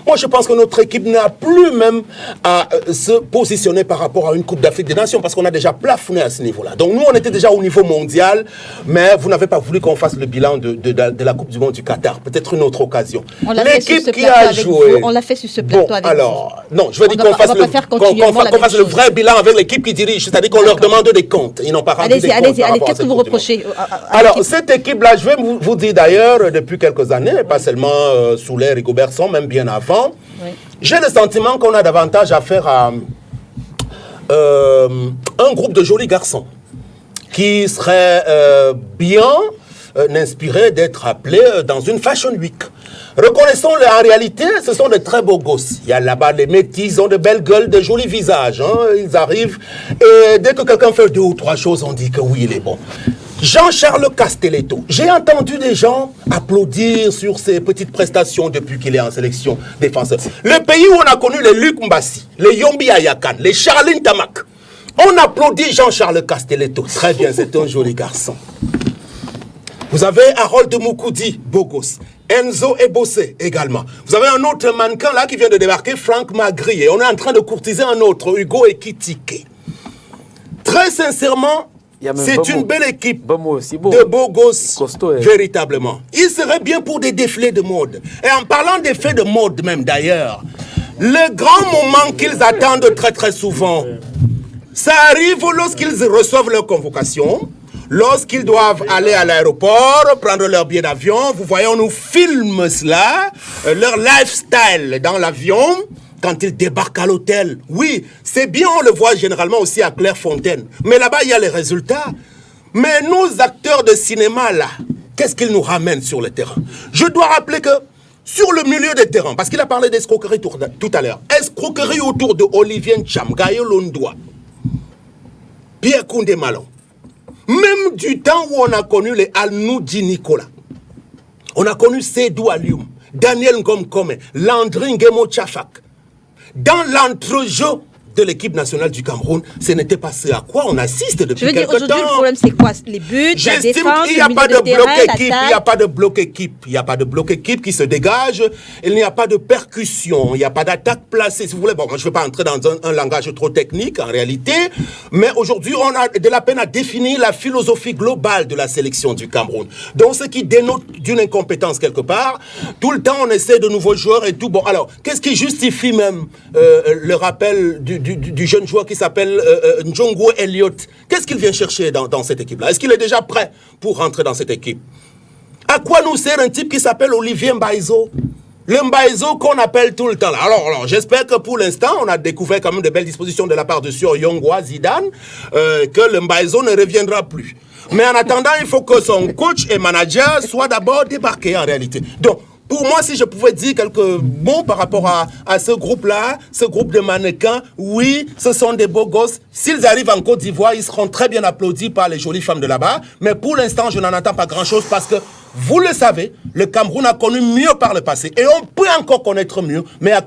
Moi, je pense que notre équipe n'a plus même à se positionner par rapport à une Coupe d'Afrique des Nations parce qu'on a déjà plafonné à ce niveau-là. Donc, nous, on était déjà au niveau mondial, mais vous n'avez pas voulu qu'on fasse le bilan de la Coupe du Monde du Qatar. Peut-être une autre occasion. L'équipe qui a joué... On l'a fait sur ce plateau avec alors, vous. Non, je veux dire qu'on fasse le vrai bilan avec l'équipe qui dirige, c'est-à-dire qu'on leur demande des comptes. Ils n'ont pas rendu des comptes. Allez-y, qu'est-ce que vous reprochez alors, cette équipe-là, je vais vous dire d'ailleurs, depuis quelques années, pas seulement Souley, Rigobertson, même bien avant, j'ai le sentiment qu'on a davantage affaire à un groupe de jolis garçons qui seraient bien inspirés d'être appelés dans une Fashion Week. Reconnaissons-le, en réalité, ce sont de très beaux gosses. Il y a là-bas des métis, ils ont de belles gueules, de jolis visages. Ils arrivent et dès que quelqu'un fait 2 ou 3 choses, on dit que oui, il est bon. Jean-Charles Castelletto. J'ai entendu des gens applaudir sur ses petites prestations depuis qu'il est en sélection défenseur. Le pays où on a connu les Luc Mbassi, les Yombi Ayakan, les Charline Tamak. On applaudit Jean-Charles Castelletto. Très bien, c'est un joli garçon. Vous avez Harold Moukoudi, beau gosse. Enzo Ebossé également. Vous avez un autre mannequin là qui vient de débarquer, Franck Magri. Et on est en train de courtiser un autre, Hugo Ekitike. Très sincèrement, c'est une belle équipe de beaux gosses, véritablement. Il serait bien pour des défilés de mode. Et en parlant d'effets de mode même d'ailleurs, le grand moment qu'ils attendent très très souvent, ça arrive lorsqu'ils reçoivent leur convocation. Lorsqu'ils doivent aller à l'aéroport, prendre leur billet d'avion, vous voyez, on nous filme cela, leur lifestyle dans l'avion, quand ils débarquent à l'hôtel. Oui, c'est bien, on le voit généralement aussi à Clairefontaine. Mais là-bas, il y a les résultats. Mais nos acteurs de cinéma, là, qu'est-ce qu'ils nous ramènent sur le terrain? Je dois rappeler que sur le milieu des terrains, parce qu'il a parlé d'escroquerie tout à l'heure, escroquerie autour de Olivier Ncham, Gaël Londois, Pierre Koundé Malon. Même du temps où on a connu les Alnoudji Nicolas, on a connu Sédou Alioum, Daniel Ngom-Kome, Landry Ngemo Tchafak. Dans l'entrejeu de l'équipe nationale du Cameroun, ce n'était pas ce à quoi on assiste depuis quelque temps. Aujourd'hui, le problème, c'est quoi? Les buts, la défense, il n'y a pas de bloc équipe, il n'y a pas de bloc équipe. Il n'y a pas de bloc équipe qui se dégage. Il n'y a pas de percussion. Il n'y a pas d'attaque placée. Si vous voulez, bon, moi, je ne vais pas entrer dans un langage trop technique, en réalité. Mais aujourd'hui, on a de la peine à définir la philosophie globale de la sélection du Cameroun. Donc, ce qui dénote d'une incompétence quelque part. Tout le temps, on essaie de nouveaux joueurs et tout. Bon, alors, qu'est-ce qui justifie même le rappel du jeune joueur qui s'appelle Ndjongo Elliott? Qu'est-ce qu'il vient chercher dans cette équipe-là? Est-ce qu'il est déjà prêt pour rentrer dans cette équipe? À quoi nous sert un type qui s'appelle Olivier Mbaizo? Le Mbaizo qu'on appelle tout le temps là. Alors j'espère que pour l'instant, on a découvert quand même de belles dispositions de la part de Sur Yongwa Zidane, que le Mbaizo ne reviendra plus. Mais en attendant, il faut que son coach et manager soient d'abord débarqués en réalité. Donc, pour moi, si je pouvais dire quelques mots par rapport à ce groupe-là, ce groupe de mannequins, oui, ce sont des beaux gosses. S'ils arrivent en Côte d'Ivoire, ils seront très bien applaudis par les jolies femmes de là-bas. Mais pour l'instant, je n'en entends pas grand-chose parce que, vous le savez, le Cameroun a connu mieux par le passé. Et on peut encore connaître mieux, mais à